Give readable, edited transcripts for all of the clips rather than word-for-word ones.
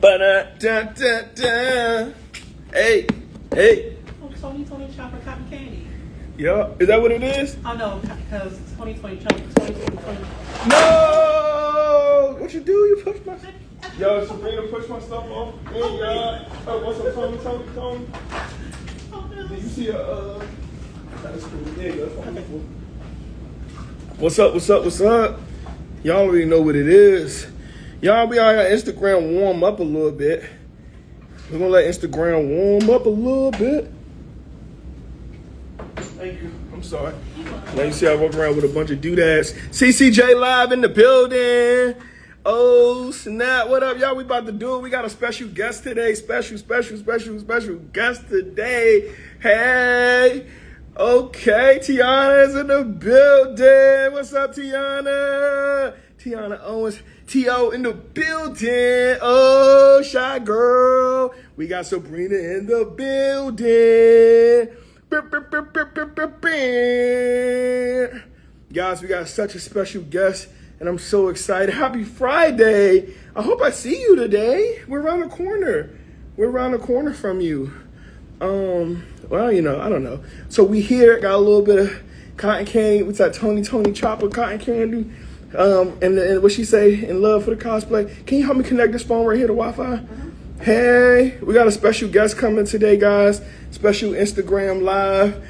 Ba-da-da-da-da. Hey, hey. Oh, Tony Chopper Cotton Candy. Yeah, is that what it is? Oh no, because 2020 Chopper 2020. No! What you do? You push my... Yo, Sabrina pushed my stuff off. Hey, y'all. Oh, what's up, Tony? Oh no. Did you see a, that's cool. There you go. That's wonderful. What's up? Y'all already know what it is. Y'all be on Instagram warm up a little bit. We're gonna let Instagram warm up a little bit. Thank you. I'm sorry. Now you see I walk around with a bunch of doodads. CCJ live in the building. Oh snap! What up, y'all? We about to do it. We got a special guest today. Special guest today. Hey. Okay, Tiana's in the building. What's up, Tiana? Tiana Owens, T.O. in the building. Oh, shy girl. We got Sabrina in the building. Guys, we got such a special guest, and I'm so excited. Happy Friday. I hope I see you today. We're around the corner from you. Well, you know, I don't know. So we here, got a little bit of cotton candy. What's that? Tony Chopper cotton candy. And what she say? In love for the cosplay. Can you help me connect this phone right here to Wi-Fi? Hey, we got a special guest coming today, guys. Special Instagram live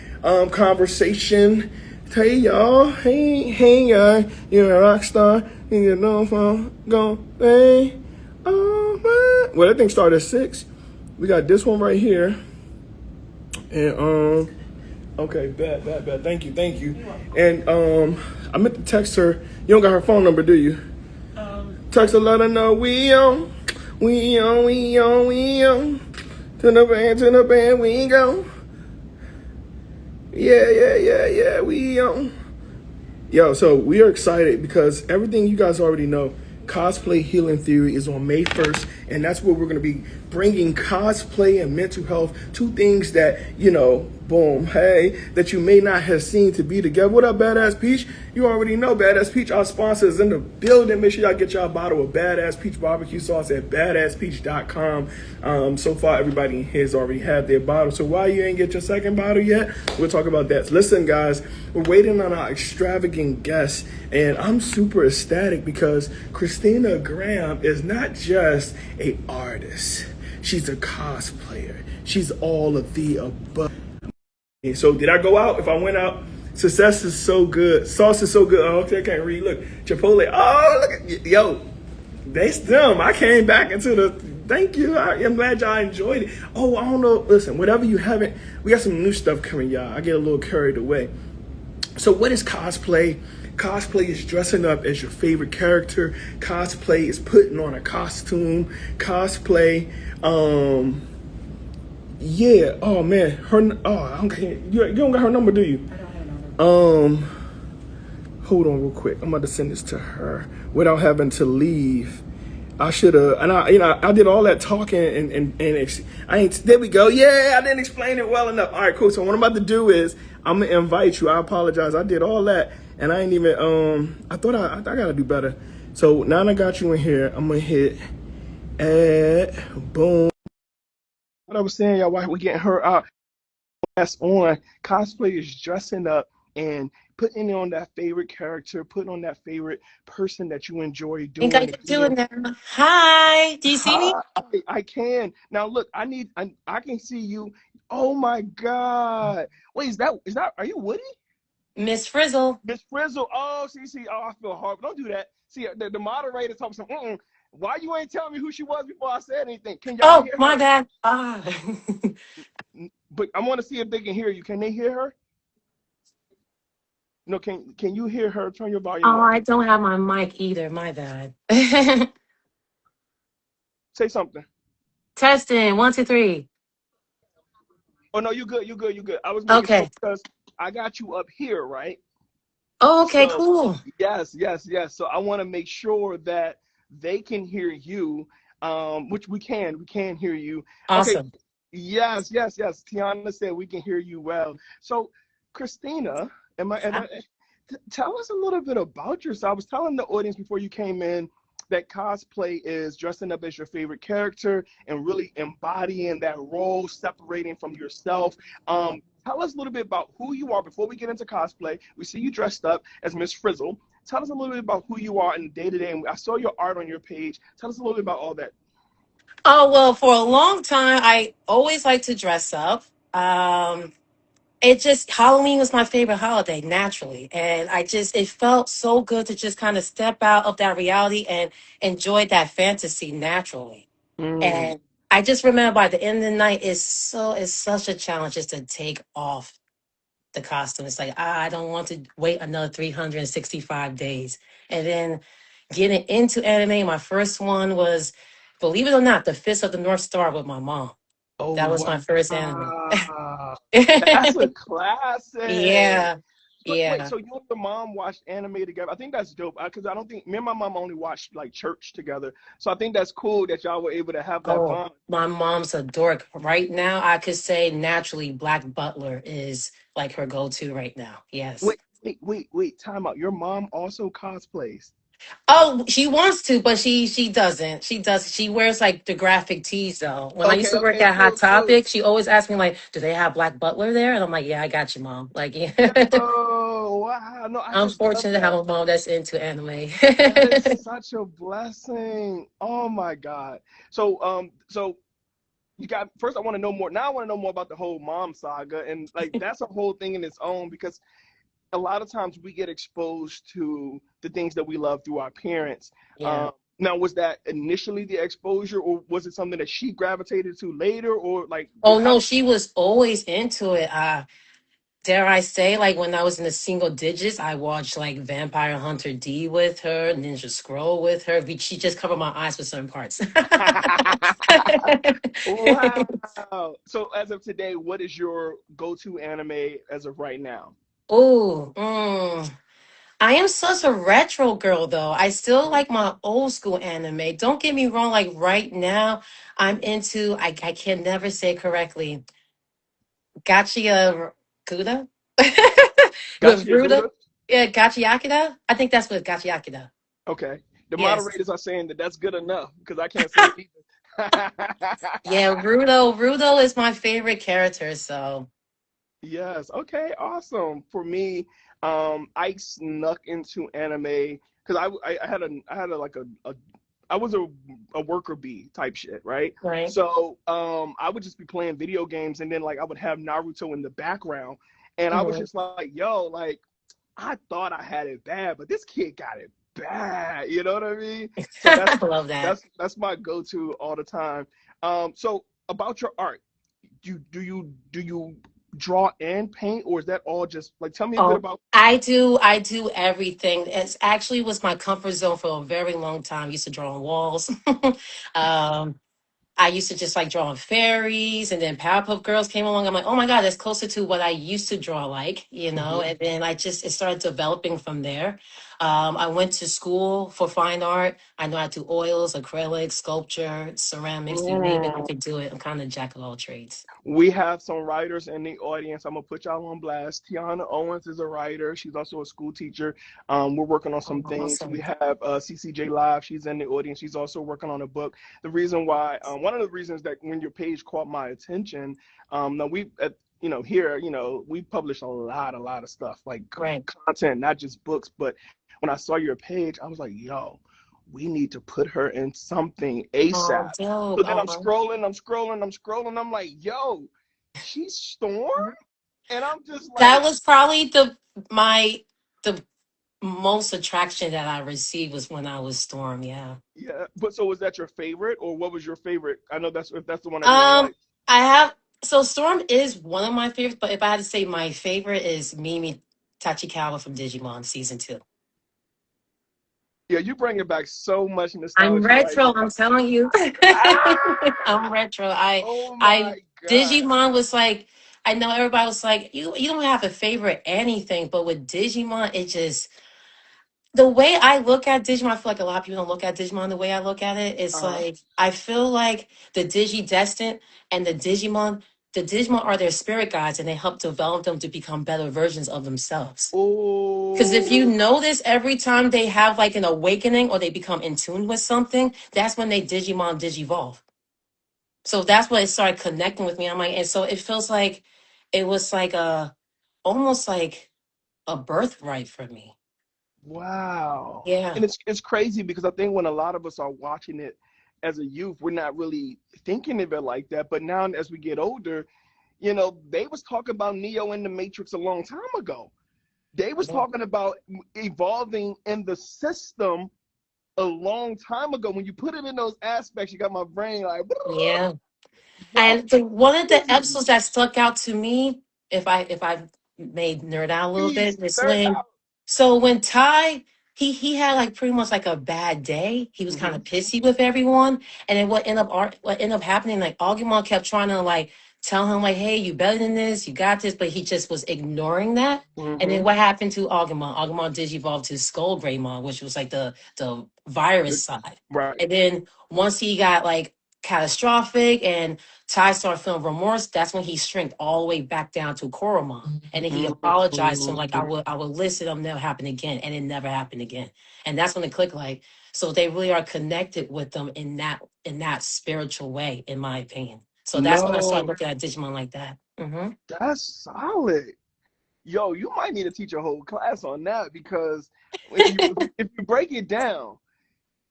conversation. Hey, y'all. Hey, y'all. You're a rock star. You know phone. Go. Hey. Oh, man. Well, that thing started at 6. We got this one right here. And okay, bad. Thank you. And I meant to text her. You don't got her phone number, do you? Text her, let her know we on. To the band, we go. Yeah, we on. Yo, so we are excited because everything you guys already know. Cosplay Healing Theory is on May 1st, and that's where we're going to be bringing cosplay and mental health, two things that, you know, boom, hey, that you may not have seen to be together. What up, Badass Peach? You already know Badass Peach, our sponsor, is in the building. Make sure y'all get y'all a bottle of Badass Peach barbecue sauce at badasspeach.com. So far, everybody in here has already had their bottle. So why you ain't get your second bottle yet? We'll talk about that. Listen, guys, we're waiting on our extravagant guest, and I'm super ecstatic because Christina Graham is not just an artist. She's a cosplayer. She's all of the above. So did I go out? If I went out, success is so good. Sauce is so good. Oh, okay, I can't read. Look, Chipotle. Oh, look at, yo, they them. I came back into the, thank you. I'm glad y'all enjoyed it. Oh, I don't know. Listen, whatever you haven't, we got some new stuff coming, y'all. I get a little carried away. So what is cosplay? Cosplay is dressing up as your favorite character. Cosplay is putting on a costume. Cosplay, yeah. Oh man, I don't care. You don't got her number, do you? I don't have a number. Hold on real quick. I'm about to send this to her without having to leave. I should have, and I did all that talking and I ain't. There we go. Yeah, I didn't explain it well enough. All right, cool. So what I'm about to do is I'm gonna invite you. I apologize. I did all that and I ain't even. I thought I gotta do better. So now I got you in here. I'm gonna hit add. Boom. What I was saying, y'all, why we getting her out? That's on. Cosplay is dressing up and putting on that favorite character, putting on that favorite person that you enjoy doing. I think I can do it now. Hi, do you see me? Hi, I can. Now look, I can see you. Oh my God. Wait, is that, are you Woody? Miss Frizzle. Miss Frizzle. Oh, see. Oh, I feel horrible. Don't do that. See, the moderator told me something. Why you ain't telling me who she was before I said anything? Can y'all Oh, hear my her? bad. But I want to see if they can hear you. Can they hear her? No, can you hear her? Turn your volume Oh, up. I don't have my mic either. My bad. Say something. Testing. 1, 2, 3. Oh no, you good. I was making sure Okay. because I got you up here, right? Oh, okay, So cool. yes. So I want to make sure that they can hear you, which we can hear you. Okay. Awesome. Yes. Tiana said we can hear you well. So Christina, tell us a little bit about yourself. I was telling the audience before you came in that cosplay is dressing up as your favorite character and really embodying that role, separating from yourself. Tell us a little bit about who you are before we get into cosplay. We see you dressed up as Miss Frizzle. Tell us a little bit about who you are in the day to day. And I saw your art on your page. Tell us a little bit about all that. Oh, well, for a long time, I always like to dress up. It just, Halloween was my favorite holiday, naturally. And it felt so good to just kind of step out of that reality and enjoy that fantasy naturally. Mm. And I just remember by the end of the night, it's such a challenge just to take off the costume. It's like, I don't want to wait another 365 days. And then getting into anime, my first one was, believe it or not, The Fist of the North Star with my mom. That was Oh, my first anime. wow. That's a classic. Yeah, Wait, yeah. so you and your mom watched anime together? I think that's dope because I don't think me and my mom only watched like church together. So I think that's cool that y'all were able to have that Oh, bond. my mom's a dork. Right now, I could say naturally Black Butler is like her go-to right now. Yes. Wait. Time out. Your mom also cosplays. Oh, she wants to, but she doesn't. She does. She wears like the graphic tees though. When I used to work at Hot Cool. Topic, she always asked me like, "Do they have Black Butler there?" And I'm like, "Yeah, I got you, mom." Like, yeah. Oh, wow. No, I I'm just love fortunate to have that. a mom that's into anime. That is such a blessing. Oh my God. So you got first I want to know more. Now I want to know more about the whole mom saga. And like that's a whole thing in its own because a lot of times we get exposed to the things that we love through our parents. Yeah. Now, was that initially the exposure, or was it something that she gravitated to later, or like Oh how? no, she was always into it. Dare I say, like when I was in the single digits, I watched like Vampire Hunter D with her, Ninja Scroll with her. She just covered my eyes with certain parts. Wow. So as of today, what is your go-to anime as of right now? Oh, I am such a retro girl though. I still Mhm. like my old school anime. Don't get me wrong, like right now, I'm into I can never say it correctly. Gachia Kuda? With Gotcha, Ruda. Gouda. Yeah, Gachiakida. I think that's what Gachiakida. Okay. The Yes. moderators are saying that that's good enough because I can't say it either. Yeah, Rudo is my favorite character, so Yes. Okay. Awesome. For me, I snuck into anime because I had a like a I was a worker bee type shit, right? right. So I would just be playing video games and then like I would have Naruto in the background, and I was Mhm. just like, yo, like I thought I had it bad, but this kid got it bad. You know what I mean? So I love that. that's my go-to all the time. So about your art, do you draw and paint, or is that all just like tell me a bit Oh, about? I do everything. It's actually was my comfort zone for a very long time. I used to draw on walls. um, I used to just like drawing fairies, and then Powerpuff Girls came along. I'm like, oh my God, that's closer to what I used to draw like, you know. Mhm. And then it started developing from there. I went to school for fine art. I know how to do oils, acrylics, sculpture, ceramics, you name it, I Mm. could do it. I'm kind of jack of all trades. We have some writers in the audience. I'm gonna put y'all on blast. Tiana Owens is a writer. She's also a school teacher. We're working on some Oh, things. We awesome. have CCJ Live. She's in the audience. She's also working on a book. The reason why, one of the reasons that when your page caught my attention, now we at here, we publish a lot of stuff like Right. content, not just books. But when I saw your page, I was like, yo, we need to put her in something Oh, ASAP. So dope. then Oh, I'm scrolling. I'm like, yo, she's Storm? And I'm just that like, was probably the most attraction that I received was when I was Storm. Yeah. yeah. But so was that your favorite, or what was your favorite? I know that's if that's the one everyone Um, likes. I have so Storm is one of my favorites, but if I had to say my favorite is Mimi Tachikawa from Digimon season two. Yeah, you bringing back so much I'm nostalgia right retro, now. I'm telling you. I'm Ah! retro. Oh my I God. Digimon was like I know everybody was like, you don't have a favorite anything, but with Digimon, it just the way I look at Digimon, I feel like a lot of people don't look at Digimon the way I look at it. It's Uh-huh. like I feel like the Digi Destined and the Digimon. the Digimon are their spirit guides, and they help develop them to become better versions of themselves. Because if you Oh, notice, every time they have like an awakening or they become in tune with something, that's when they Digimon digivolve. So that's what it started connecting with me. I'm like, and so it feels like it was like a almost like a birthright for me. wow. Yeah. And it's crazy because I think when a lot of us are watching it as a youth, we're not really thinking of it like that. But now as we get older, they was talking about Neo in the Matrix a long time ago. They was Yeah. talking about evolving in the system a long time ago. When you put it in those aspects, you got my brain like, Yeah. wow, And one of the crazy. episodes that stuck out to me, if I made nerd out a little Please, bit, is nerd when out. so when Ty he had like pretty much like a bad day. He was kind Mm-hmm. of pissy with everyone, and then what ended up happening, like Agumon kept trying to like tell him like, hey, you better than this, you got this, but he just was ignoring that. And then Mm-hmm. what happened to Agumon? Agumon digivolved to Skull Greymon, which was like the virus side. Right. And then once he got like catastrophic and Ty started feeling remorse. That's when he shrinked all the way back down to Koromon. And then he apologized to him, like, Mm-hmm. I will listen, it'll never happen again. And it never happened again. And that's when it clicked like, so they really are connected with them in that spiritual way, in my opinion. So that's when I started No, looking at Digimon like that. Hmm. that's solid. Yo, you might need to teach a whole class on that because if you break it down,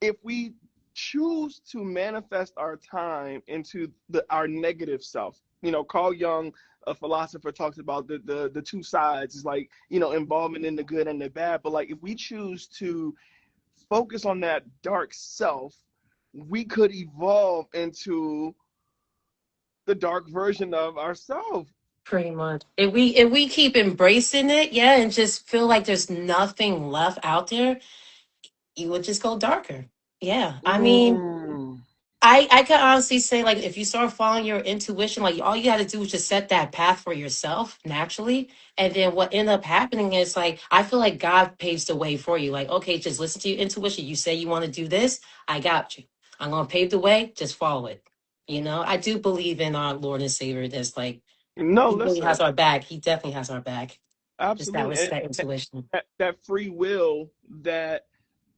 if we choose to manifest our time into our negative self, Carl Jung, a philosopher, talks about the two sides. It's like, involvement in the good and the bad. But like if we choose to focus on that dark self, we could evolve into the dark version of ourselves. Pretty much. If we keep embracing it, yeah, and just feel like there's nothing left out there, you would just go darker. Yeah. I mean, Mm. I can honestly say, like, if you start following your intuition, like, all you got to do is just set that path for yourself naturally. And then what end up happening is, like, I feel like God paves the way for you. Like, okay, just listen to your intuition. You say you want to do this, I got you. I'm going to pave the way, just follow it. I do believe in our Lord and Savior that's like, No, he really listen, has our back. He definitely has our back. Just that absolutely. And respect, intuition. that free will that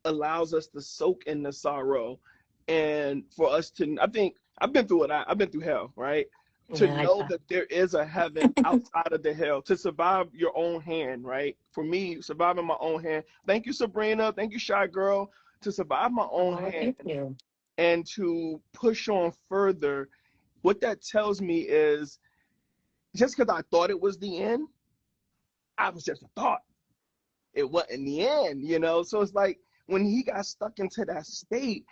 allows us to soak in the sorrow and for us to, I think I've been through it. I've been through hell, right? To Yeah, know that there is a heaven outside of the hell, to survive your own hand, right? For me, surviving my own hand. Thank you, Sabrina. Thank you, Shy Girl. To survive my own oh, hand thank you. and to push on further, what that tells me is just because I thought it was the end, I was just a thought. It wasn't the end. So it's like when he got stuck into that state,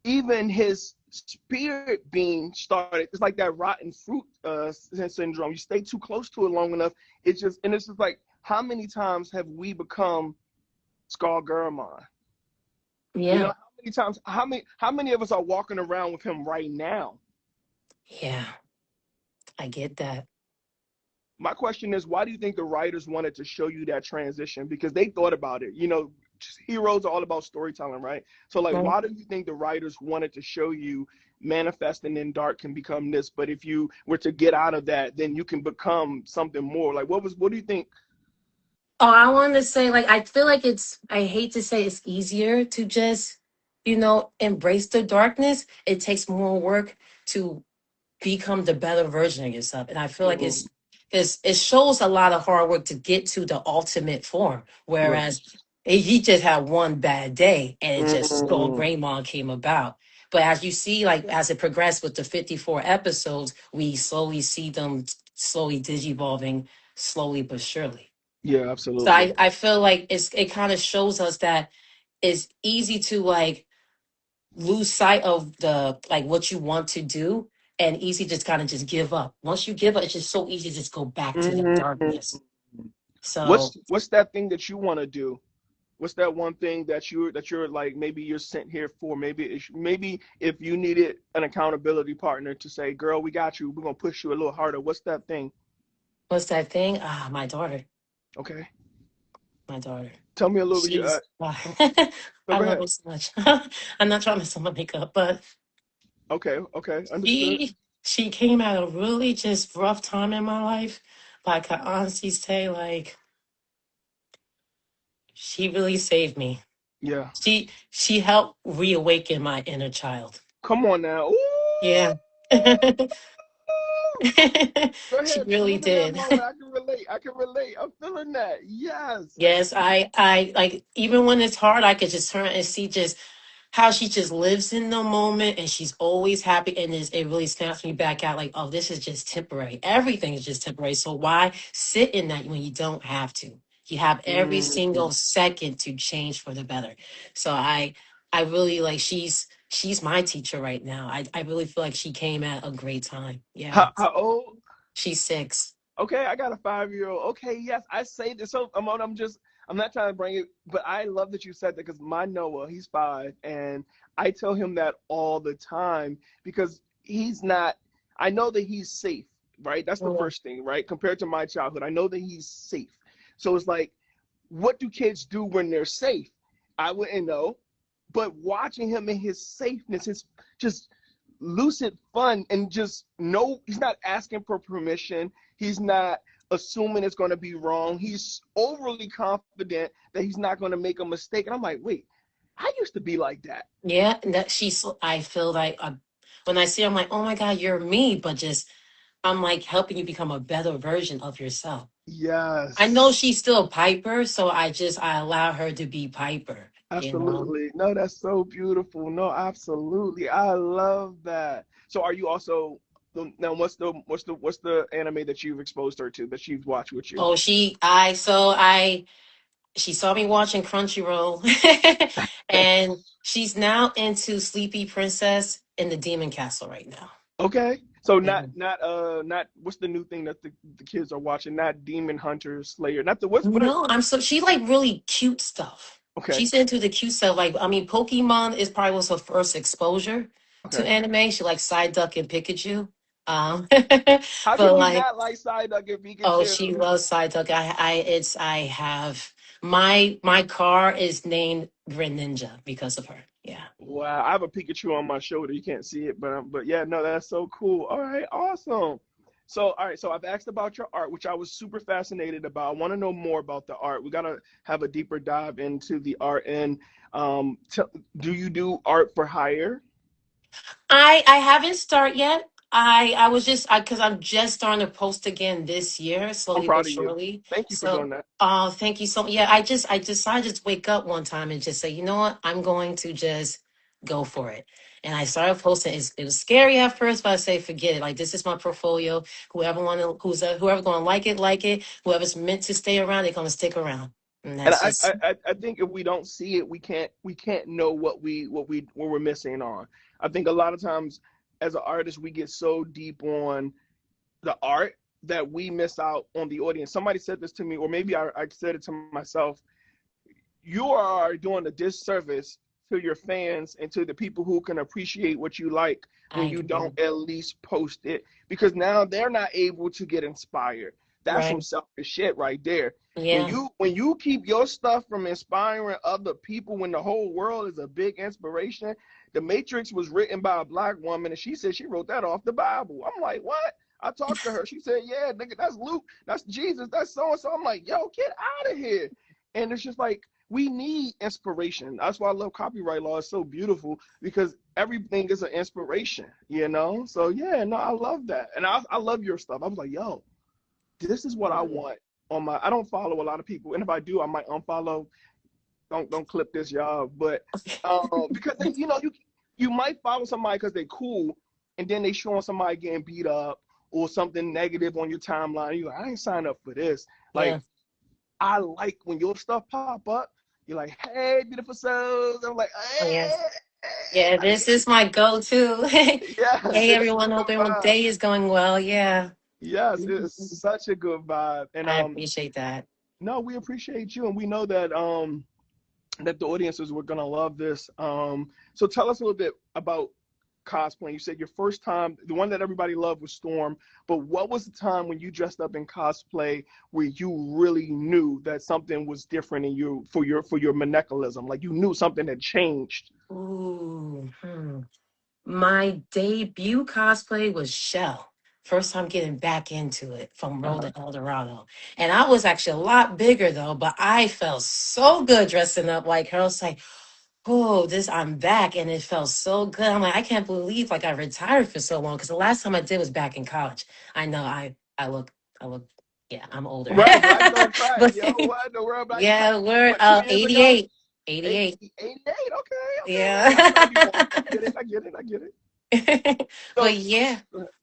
even his spirit being started. It's like that rotten fruit syndrome. You stay too close to it long enough, it's just like, how many times have we become Skull Gurman? Yeah, How many times? How many of us are walking around with him right now? yeah, I get that. My question is, why do you think the writers wanted to show you that transition? Because they thought about it. Heroes are all about storytelling, right? So, like, Right. why do you think the writers wanted to show you manifesting in dark can become this, but if you were to get out of that, then you can become something more? Like, what do you think? Oh, I wanted to say, like, I feel like I hate to say it's easier to just, embrace the darkness. It takes more work to become the better version of yourself. And I feel like Mm, it shows a lot of hard work to get to the ultimate form. right. Whereas he just had one bad day and it just stole Mm, Greymon came about. But as you see, like as it progressed with the 54 episodes, we slowly see them slowly digivolving, slowly but surely. yeah, So absolutely. I feel like it kind of shows us that it's easy to like lose sight of the like what you want to do and easy just kind of just give up. Once you give up, it's just so easy to just go back to that Mm. darkness. So What's that thing that you want to do? What's that one thing that you're like, maybe you're sent here for? Maybe if you needed an accountability partner to say, "Girl, we got you. We're gonna push you a little harder." What's that thing? what's that thing? Ah, my daughter. Okay, My daughter. tell me a little bit. She's No, I go love ahead. her so much. I'm not trying to mess up my makeup, but Okay, she understood. she came at a really just rough time in my life. Like I honestly say, like she really saved me. Yeah. She helped reawaken my inner child. Come on now. Ooh! Yeah. Go She ahead. really Live in that did. moment. I can relate. I can relate. I'm feeling that. Yes. Yes, I like even when it's hard, I could just turn and see just how she just lives in the moment and she's always happy and it really snaps me back out like, oh, this is just temporary. Everything is just temporary. So why sit in that when you don't have to? You have every Mm. single second to change for the better. So I really like she's my teacher right now. I really feel like she came at a great time. Yeah. How old? She's 6. Okay, I got a 5-year-old. Okay, yes, I say this. So I'm not trying to bring it, but I love that you said that because my Noah, he's 5, and I tell him that all the time because he's not. I know that he's safe, right? That's the Yeah. first thing, right? Compared to my childhood, I know that he's safe. So it's like, what do kids do when they're safe? I wouldn't know, but watching him in his safeness, his just lucid fun and just no, he's not asking for permission. He's not assuming it's going to be wrong. He's overly confident that he's not going to make a mistake. And I'm like, wait, I used to be like that. Yeah, and that I feel like when I see her, I'm like, oh my God, you're me, but just I'm like helping you become a better version of yourself. I know Yes, she's still Piper, so I allow her to be Piper, you know? absolutely. No, that's so beautiful. No, absolutely. I love that. So are you also now what's the anime that you've exposed her to that she's watched with you? Oh, she saw me watching Crunchyroll and she's now into Sleepy Princess in the Demon Castle right now. Okay. So Yeah. not what's the new thing that the kids are watching? Not Demon Hunter Slayer. Not the what's what are No, I'm so she like really cute stuff. okay. She's into the cute stuff. Like I mean, Pokemon is probably was her first exposure to Okay. anime. She likes Psyduck and Pikachu. Um, How but can you like, not like Psyduck and oh, Pikachu? she loves Psyduck. I have my car is named Greninja because of her. Yeah. Wow, I have a Pikachu on my shoulder. You can't see it, but yeah, no, that's so cool. All right, awesome. So all right, so I've asked about your art, which I was super fascinated about. I want to know more about the art. We gotta have a deeper dive into the art. And t do you do art for hire? I haven't started yet. I was just because I'm just starting to post again this year, I'm slowly but proud of you. surely. Thank you for So, doing that. thank you so much. Yeah, I decided to wake up one time and just say, you know what, I'm going to just go for it. And I started posting. It was scary at first, but I say, forget it. Like this is my portfolio. Whoever going to like it. Whoever's meant to stay around, they're going to stick around. And And that's just I think if we don't see it, we can't know what we're missing on. I think a lot of times as an artist we get so deep on the art that we miss out on the audience. Somebody said this to me, or maybe I said it to myself. You are doing a disservice to your fans and to the people who can appreciate what you like when I you agree. don't at least post it because now they're not able to get inspired. That's some Right? selfish shit right there. When Yeah. you keep your stuff from inspiring other people when the whole world is a big inspiration. The Matrix was written by a black woman and she said she wrote that off the Bible. I'm like, what? I talked to her. She said, yeah, nigga, that's Luke, that's Jesus, that's so and so. I'm like, yo, get out of here. And it's just like we need inspiration. That's why I love copyright law. It's so beautiful because everything is an inspiration, you know? So yeah, no, I love that. And I love your stuff. I was like, yo, this is what I want on my I don't follow a lot of people. And if I do, I might unfollow. Don't clip this, y'all. But because they, you might follow somebody because they're cool, and then they showing somebody getting beat up or something negative on your timeline. You're like, I ain't signed up for this. Like Yeah. I like when your stuff pop up. You're like, hey, beautiful souls. I'm like, Oh, hey, yes. Yeah, this is my go-to. yes, Hey, it's a everyone. good Hope everyone's vibe. day is going well. Yeah. Yes, it's Mhm. such a good vibe. And I appreciate that. no, we appreciate you, and we know that the audiences were gonna love this. So tell us a little bit about cosplay. You said your first time, the one that everybody loved was Storm, but what was the time when you dressed up in cosplay where you really knew that something was different in you for your moneculism? Like you knew something had changed. Ooh. My debut cosplay was Shell. First time getting back into it from Road Uh-huh. to El Dorado. And I was actually a lot bigger though, but I felt so good dressing up like her. I was like, oh, this I'm back. And it felt so good. I'm like, I can't believe like I retired for so long. Cause the last time I did was back in college. I know I look, yeah, I'm older. Right, black don't crack, But yo. What in the world, black? You yeah, we're what, 2 years ago? 88. 88. 88. Okay, okay. Well, I'm Yeah. 31. I get it. I get it. I get it. But So, yeah.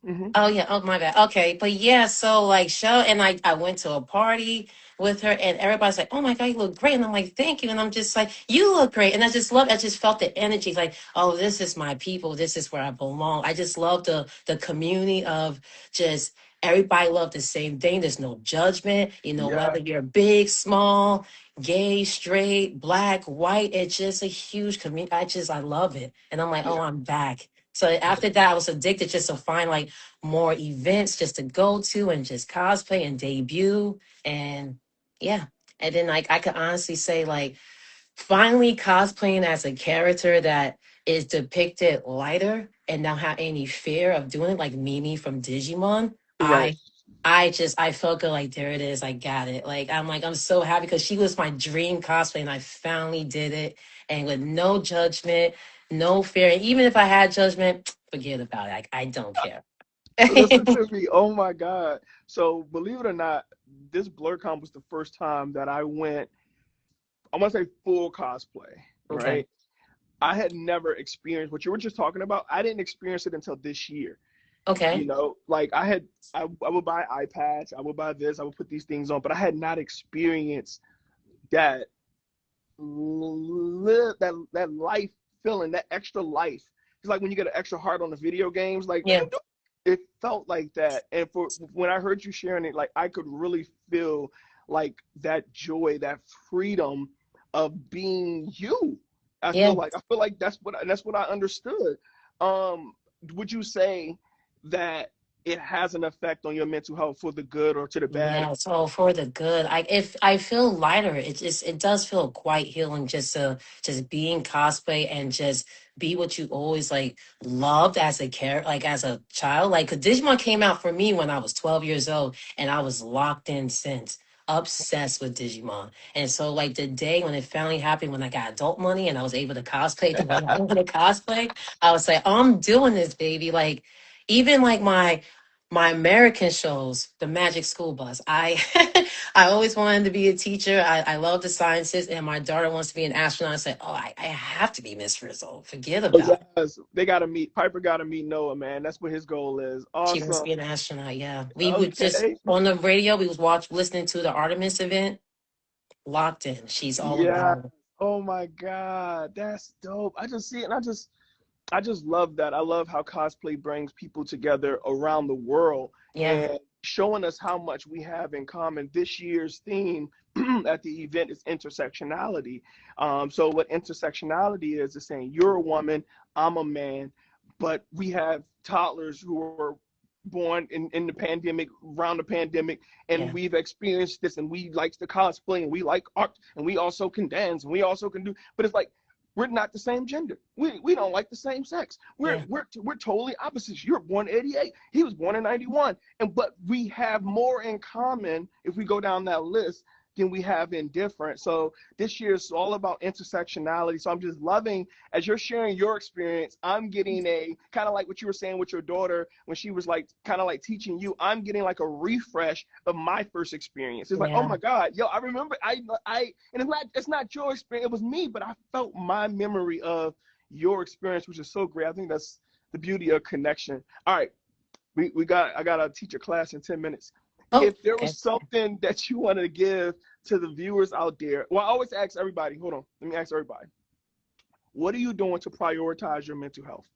mm-hmm. Oh yeah. Oh my bad. Okay. But yeah, so like show and I went to a party with her and everybody's like, oh my God, you look great. And I'm like, thank you. And I'm just like, you look great. And I just felt the energy like, oh, this is my people. This is where I belong. I just love the community of just everybody love the same thing. There's no judgment, Yeah, whether you're big, small, gay, straight, black, white. It's just a huge community. I love it. And I'm like, yeah, oh, I'm back. So after that, I was addicted just to find like more events just to go to and just cosplay and debut and yeah. And then like I could honestly say like finally cosplaying as a character that is depicted lighter and not have any fear of doing it like Mimi from Digimon. right. I felt good like there it is. I got it. Like I'm so happy because she was my dream cosplay and I finally did it and with no judgment, no fear. And even if I had judgment, forget about it. Like I don't care. Listen to me. Oh my God. So, believe it or not, this BlurCon was the first time that I went, I want to say full cosplay, Okay. right? I had never experienced what you were just talking about. I didn't experience it until this year. Okay. Like I would buy eye patch, I would buy this, I would put these things on, but I had not experienced that that life feeling, that extra life. It's like when you get an extra heart on the video games, like Yeah. it felt like that. And for when I heard you sharing it, like I could really feel like that joy, that freedom of being you. Yeah. I feel like that's what I understood. Would you say that it has an effect on your mental health for the good or to the bad? Yeah, so for the good, if I feel lighter, it does feel quite healing just to just be in cosplay and just be what you always like loved as a character, like as a child. Like 'cause Digimon came out for me when I was 12 years old, and I was locked in since, obsessed with Digimon. And so like the day when it finally happened, when I got adult money and I was able to cosplay the way I want to cosplay, I was like, oh, I'm doing this, baby. Like even like my American shows, the Magic School Bus. I I always wanted to be a teacher. I love the sciences, and my daughter wants to be an astronaut. I said, "Oh, I have to be Miss Frizzle. Forget Oh, about it. yes, they got to meet. Piper got to meet Noah, man. That's what his goal is. She wants to Awesome. be an astronaut." Yeah, we would just Okay. on the radio. We was listening to the Artemis event. Locked in. She's all Yeah. about it. Oh my God, that's dope. I just see it, and I just love that. I love how cosplay brings people together around the world Yeah, and showing us how much we have in common. This year's theme at the event is intersectionality. So what intersectionality is saying you're a woman, I'm a man, but we have toddlers who are born in the pandemic, around the pandemic, and yeah, we've experienced this, and we like the cosplay, and we like art, and we also can dance, and we also can do. But it's like we're not the same gender. We don't like the same sex. yeah, We're totally opposites. You're born in 88. He was born in 91. And but we have more in common if we go down that list than we have in different. So this year is all about intersectionality. So I'm just loving as you're sharing your experience, I'm getting a kind of like what you were saying with your daughter when she was like kind of like teaching you, I'm getting like a refresh of my first experience. It's like, oh yeah, my God, yo, I remember and it's not your experience, it was me, but I felt my memory of your experience, which is so great. I think that's the beauty of connection. All right, I gotta teach a class in 10 minutes. Oh, If there okay. was something that you wanted to give to the viewers out there, well, I always ask everybody, hold on, let me ask everybody, what are you doing to prioritize your mental health?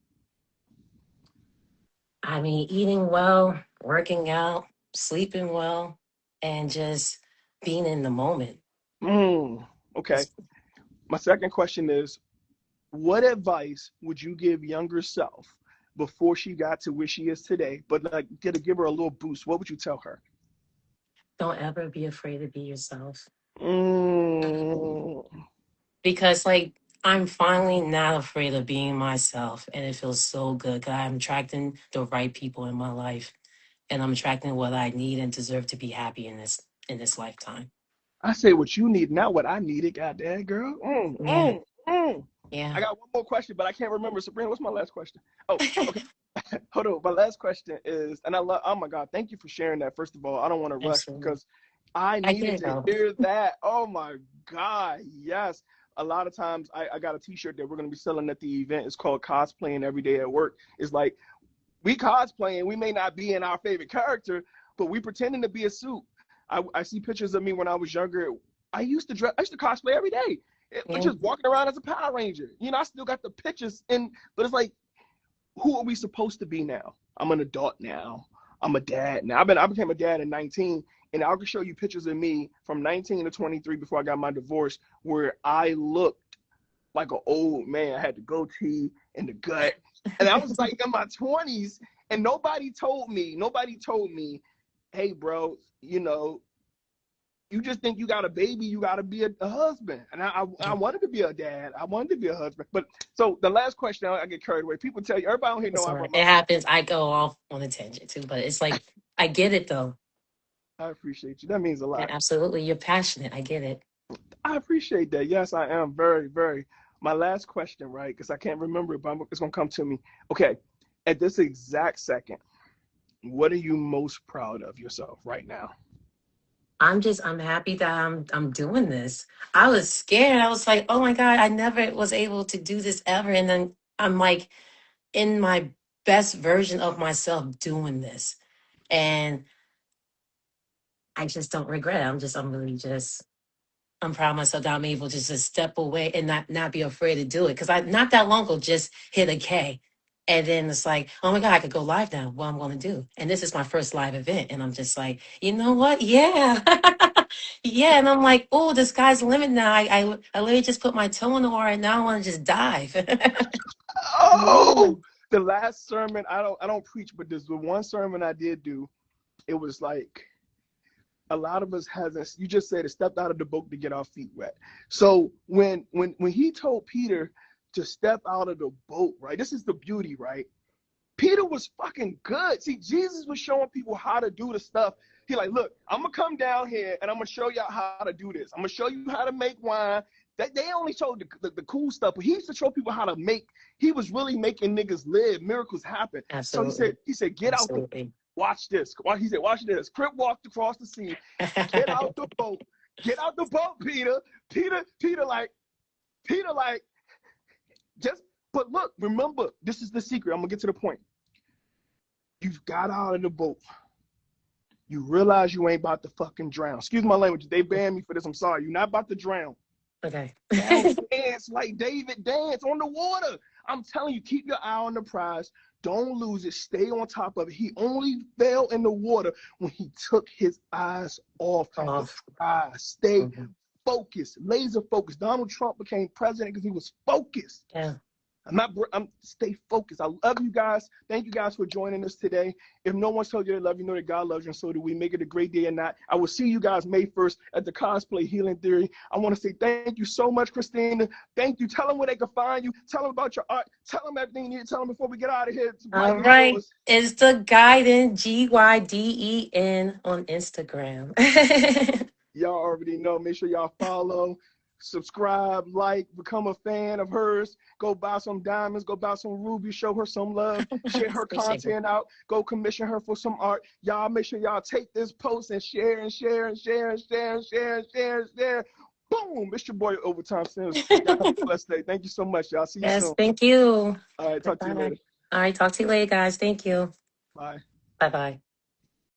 I mean, eating well, working out, sleeping well, and just being in the moment. Mm, okay. That's My second question is, what advice would you give younger self before she got to where she is today, but like get to give her a little boost? What would you tell her? don't ever be afraid to be yourself. Mm, Because like I'm finally not afraid of being myself, and it feels so good. 'Cause I'm attracting the right people in my life, and I'm attracting what I need and deserve to be happy in this lifetime. I say what you need, not what I needed. Goddamn, girl. Yeah, Mm. I yeah. got one more question, but I can't remember. Sabrina, what's my last question? Oh, okay. Hold on. My last question is, and I love. Oh my God, thank you for sharing that. First of all, I don't want to rush Absolutely. because I I get needed it to though. hear that. Oh my God, yes. A lot of times, I got a T-shirt that we're going to be selling at the event. It's called "Cosplaying Every Day at Work." It's like we cosplaying. We may not be in our favorite character, but we pretending to be a suit. I see pictures of me when I was younger. I used to cosplay every day. Yeah. Just walking around as a Power Ranger. I still got the pictures but it's like, who are we supposed to be now? I'm an adult now. I'm a dad now. I became a dad at 19, and I can show you pictures of me from 19 to 23 before I got my divorce, where I looked like an old man. I had the goatee and the gut, and I was like in my 20s, and nobody told me, hey, bro, you just think you got a baby, you got to be a husband. And I wanted to be a dad. I wanted to be a husband. But so the last question, I get carried away. People tell you, everybody on here know It's I all run right. my It own. happens. I go off on a tangent too, but it's like I get it though. I appreciate you. That means a Yeah, lot. absolutely. You're passionate. I get it. I appreciate that. Yes, I am very, very. My last question, right? Because I can't remember it, but it's going to come to me. Okay. At this exact second, what are you most proud of yourself right now? I'm happy that I'm doing this. I was scared. I was like, oh my God, I never was able to do this ever. And then I'm like in my best version of myself doing this. And I just don't regret it. I'm really just I'm proud of myself that I'm able to just step away and not be afraid to do it. Cause I not that long ago just hit a K. And then it's like, oh my God, I could go live now. What I'm gonna do. And this is my first live event. And I'm just like, you know what? Yeah. Yeah. And I'm like, oh, the sky's the limit now. I literally just put my toe in the water and now I want to just dive. Yeah. Oh, the last sermon, I don't preach, but there's the one sermon I did do. It was like, a lot of us hasn't, you just said it, stepped out of the boat to get our feet wet. So when he told Peter to step out of the boat, right, this is the beauty, right? Peter was fucking good. See, Jesus was showing people how to do the stuff. He like, look, I'm gonna come down here and I'm gonna show y'all how to do this. I'm gonna show you how to make wine. They only showed the cool stuff, but he used to show people how to make. He was really making niggas live, miracles happen. So Absolutely. he said, get out the, Absolutely. watch this. He said, watch this. Crip walked across the sea. Get out the boat. Get out the boat, Peter. Peter, like, just. But look, remember, this is the secret. I'm gonna get to the point. You've got out of the boat. You realize you ain't about to fucking drown. Excuse my language. They banned me for this. I'm sorry. You're not about to drown. Okay. Now dance like David dance on the water. I'm telling you, keep your eye on the prize. Don't lose it. Stay on top of it. He only fell in the water when he took his eyes off the Off. prize. Stay Mhm. focused, laser focused. Donald Trump became president because he was focused. Yeah. I'm stay focused. I love you guys. Thank you guys for joining us today. If no one's told you they love you, know that God loves you, and so do we. Make it a great day or not. I will see you guys May 1st at the Cosplay Healing Theory. I want to say thank you so much, Christina. Thank you. Tell them where they can find you. Tell them about your art. Tell them everything you need to tell them before we get out of here. All Mike is right. yours. It's the Guiden, Gyden on Instagram. Y'all already know. Make sure y'all follow, subscribe, like, become a fan of hers. Go buy some diamonds, go buy some rubies, show her some love, share her Appreciate it. content out, go commission her for some art. Y'all make sure y'all take this post and share and share and share and share and share and share and share. Boom! It's your boy Overtime Sims. Y'all have a blessed day. Thank you so much, y'all. See you Yes, soon. thank you. All right, talk to you Bye-bye. later. All right, talk to you later, guys. Thank you. Bye. Bye-bye.